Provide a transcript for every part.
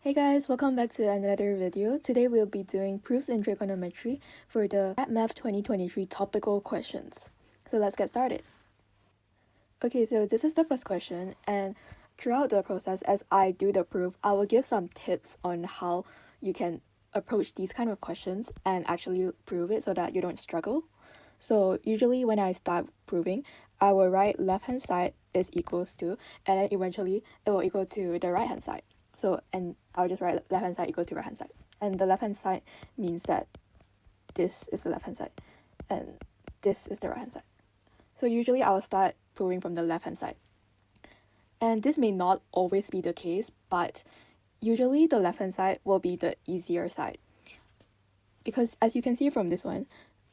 Hey guys, welcome back to another video. Today we'll be doing proofs in trigonometry for the Add Math 2023 topical questions. So let's get started. Okay, so this is the first question, and throughout the process as I do the proof, I will give some tips on how you can approach these kind of questions and actually prove it so that you don't struggle. So usually when I start proving, I will write left hand side is equals to, and then eventually it will equal to the right hand side. So, and I'll just write left hand side equals to right hand side. And the left hand side means that this is the left hand side and this is the right hand side. So usually I'll start proving from the left hand side. And this may not always be the case, but usually the left hand side will be the easier side. Because as you can see from this one,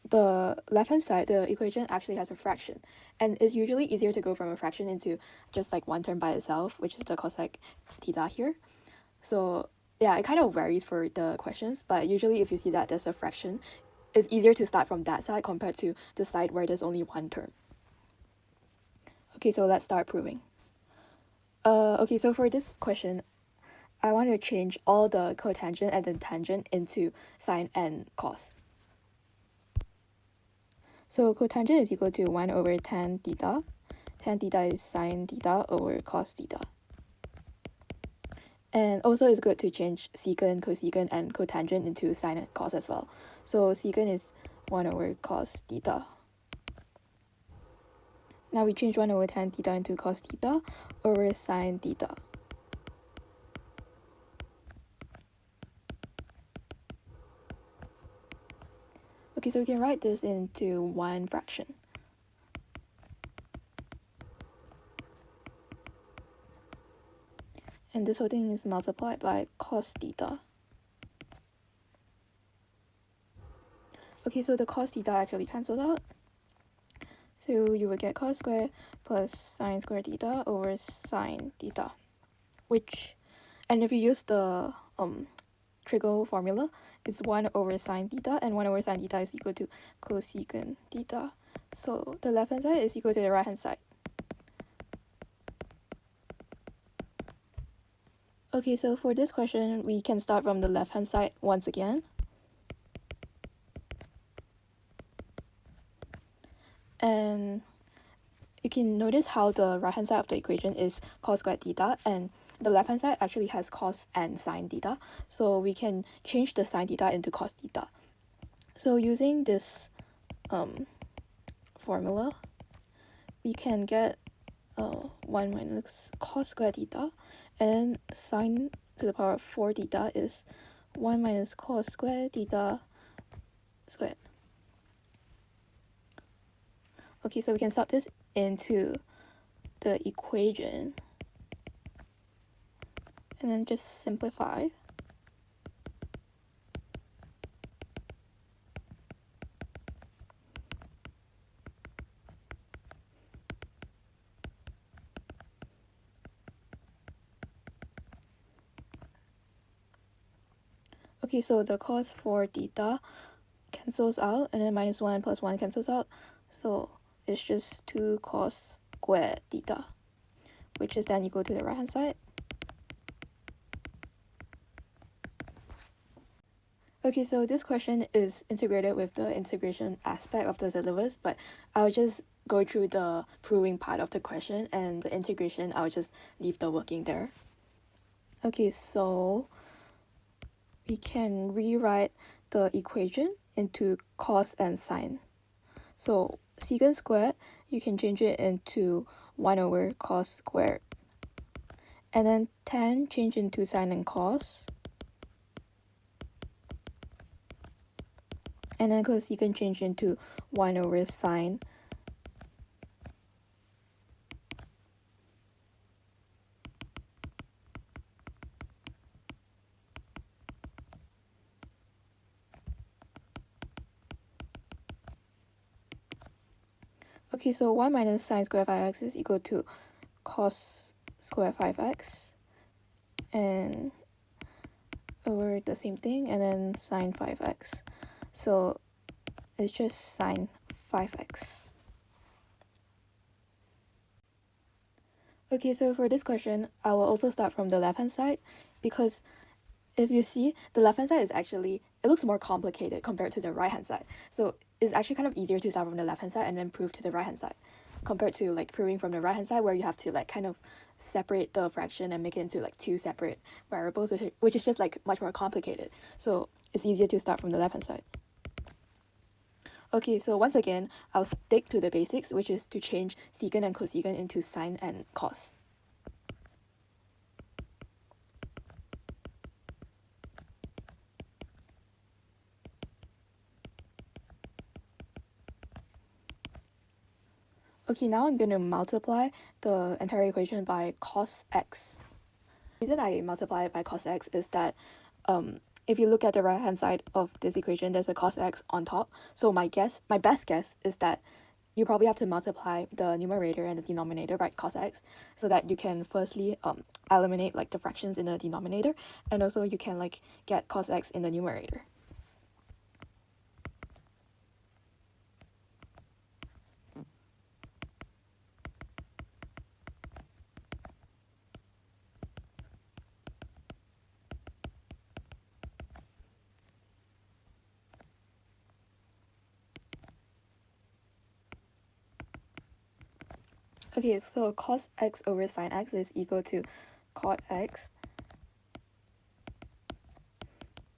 the left hand side, the equation actually has a fraction, and it's usually easier to go from a fraction into just like one term by itself, which is the cosec theta here. So yeah, it kind of varies for the questions, but usually if you see that there's a fraction, it's easier to start from that side compared to the side where there's only one term. Okay, so let's start proving. Okay, so for this question, I want to change all the cotangent and the tangent into sine and cos. So cotangent is equal to 1 over tan theta. Tan theta is sine theta over cos theta. And also it's good to change secant, cosecant, and cotangent into sine and cos as well. So secant is 1 over cos theta. Now we change 1 over tan theta into cos theta over sine theta. Okay, so we can write this into one fraction. And this whole thing is multiplied by cos theta. Okay, so the cos theta actually cancels out. So you will get cos squared plus sine squared theta over sine theta. And if you use the trigo formula, it's 1 over sine theta, and 1 over sine theta is equal to cosecant theta. So the left hand side is equal to the right hand side. Okay, so for this question, we can start from the left hand side once again. And you can notice how the right hand side of the equation is cos squared theta, and the left hand side actually has cos and sine theta, so we can change the sine theta into cos theta. So using this formula, we can get 1 minus cos squared theta, and sine to the power of 4 theta is 1 minus cos squared theta squared. Okay, so we can sub this into the equation and then just simplify. Okay, so the cos 4 theta cancels out, and then minus 1 plus 1 cancels out, so it's just 2 cos squared theta, which is then equal to the right hand side. Okay, so this question is integrated with the integration aspect of the syllabus, but I'll just go through the proving part of the question, and the integration, I'll just leave the working there. Okay, so we can rewrite the equation into cos and sine. So secant squared, you can change it into 1 over cos squared. And then tan change into sine and cos. And then cosecant change into 1 over sine. Okay, so 1 minus sine squared 5x is equal to cos squared 5x. And over the same thing, and then sine 5x. So it's just sine 5x. Okay, so for this question, I will also start from the left hand side, because if you see, the left hand side is actually, it looks more complicated compared to the right hand side. So it's actually kind of easier to start from the left hand side and then prove to the right hand side, compared to like proving from the right hand side where you have to like kind of separate the fraction and make it into like two separate variables, which is just like much more complicated. So it's easier to start from the left hand side. Okay, so once again, I'll stick to the basics, which is to change secant and cosecant into sine and cos. Okay, now I'm going to multiply the entire equation by cos x. The reason I multiply it by cos x is that if you look at the right hand side of this equation, there's a cos x on top. So my best guess is that you probably have to multiply the numerator and the denominator by cos x, so that you can firstly eliminate like the fractions in the denominator, and also you can like get cos x in the numerator. Okay, so cos x over sine x is equal to cot x,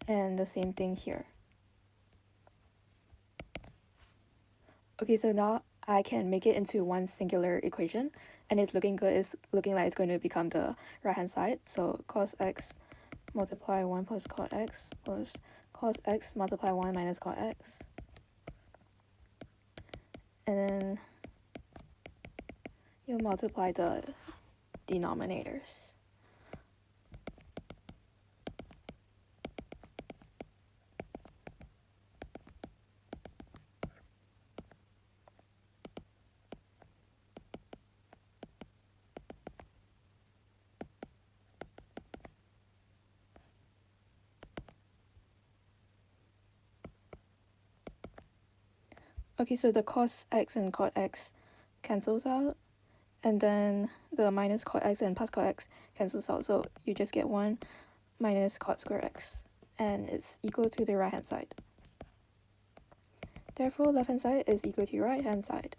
and the same thing here. Okay, so now I can make it into one singular equation, and it's looking good. It's looking like it's going to become the right hand side. So cos x multiply 1 plus cot x plus cos x multiply 1 minus cot x. And then you multiply the denominators. Okay, so the cos x and cot x cancels out, and then the minus cot x and plus cot x cancels out, so you just get 1 minus cot square x, and it's equal to the right hand side. Therefore, left hand side is equal to right hand side.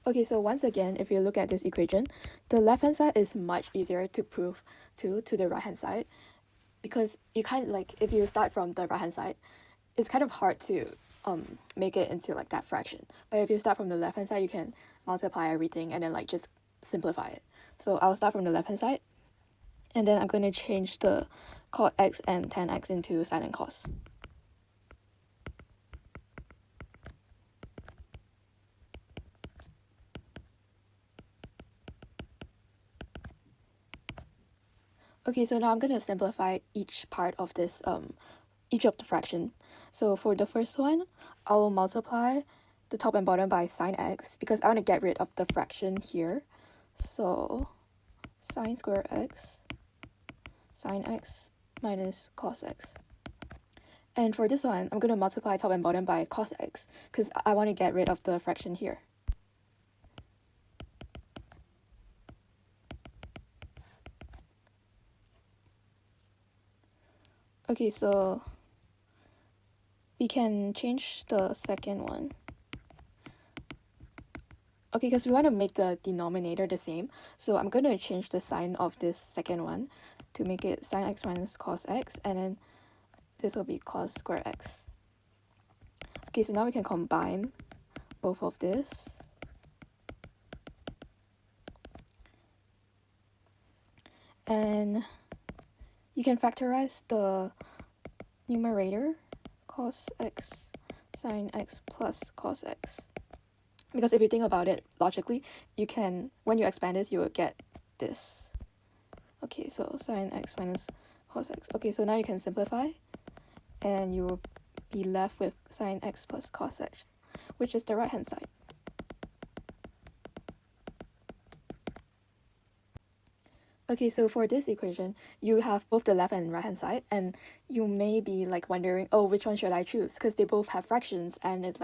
Okay, so once again, if you look at this equation, the left hand side is much easier to prove to the right hand side, because you can't, like, if you start from the right hand side, it's kind of hard to make it into like that fraction. But if you start from the left hand side, you can multiply everything and then like just simplify it. So I'll start from the left hand side, and then I'm going to change the cot x and tan x into sine and cos. Okay, so now I'm going to simplify each part of this, each of the fraction. So for the first one, I will multiply the top and bottom by sine x, because I want to get rid of the fraction here. So sine square x, sine x minus cos x. And for this one, I'm going to multiply top and bottom by cos x, because I want to get rid of the fraction here. Okay, so we can change the second one. Okay, because we want to make the denominator the same, so I'm going to change the sign of this second one to make it sine x minus cos x, and then this will be cos square x. Okay, so now we can combine both of this. And you can factorize the numerator, cos x sine x plus cos x. Because if you think about it logically, you can, when you expand this, you will get this. Okay, so sine x minus cos x. Okay, so now you can simplify, and you will be left with sine x plus cos x, which is the right hand side. Okay, so for this equation, you have both the left and right hand side, and you may be like wondering, oh, which one should I choose? Because they both have fractions, and it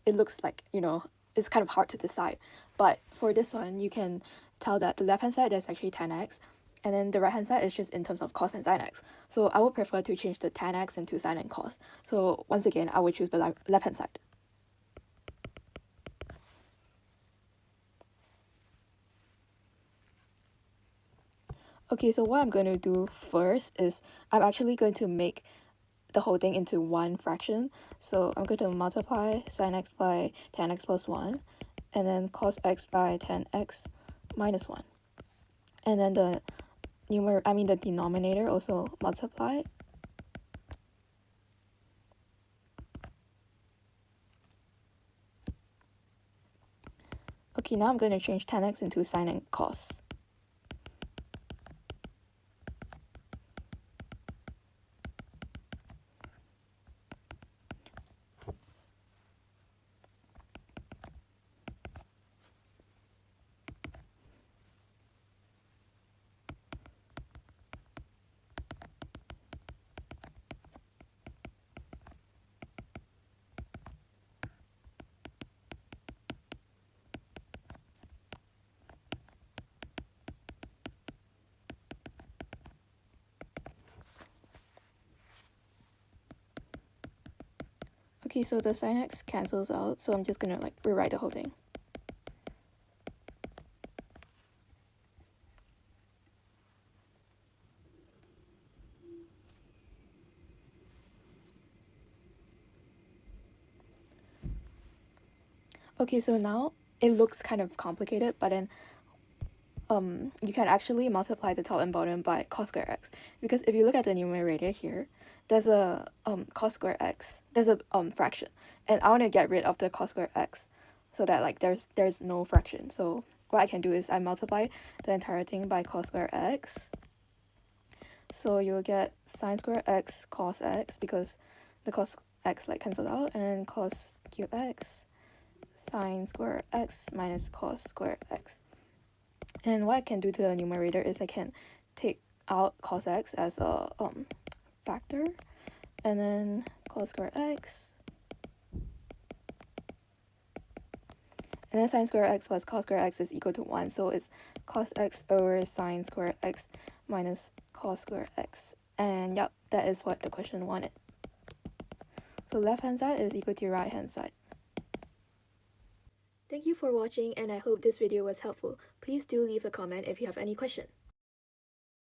looks like, you know, it's kind of hard to decide. But for this one, you can tell that the left hand side, there's actually tan x, And then the right hand side is just in terms of cos and sin x. So I would prefer to change the tan x into sin and cos. So once again, I would choose the left hand side. Okay, so what I'm going to do first is I'm actually going to make the whole thing into one fraction. So I'm going to multiply sin x by tan x plus 1, and then cos x by tan x minus 1. And then the denominator also multiply. Okay, now I'm going to change tan x into sin and cos. Okay, so the sin x cancels out, so I'm just gonna rewrite the whole thing. Okay, so now it looks kind of complicated, but then you can actually multiply the top and bottom by cos square x, because if you look at the numerator here, there's a cos square x, there's a fraction, and I want to get rid of the cos square x so that there's no fraction. So what I can do is I multiply the entire thing by cos square x, so you'll get sin square x cos x, because the cos x cancels out, and then cos cube x sin square x minus cos square x. And what I can do to the numerator is I can take out cos x as a factor, and then cos square x, and then sin square x plus cos square x is equal to 1, so it's cos x over sin square x minus cos square x. And yep, that is what the question wanted. So left hand side is equal to right hand side. Thank you for watching, and I hope this video was helpful. Please do leave a comment if you have any question.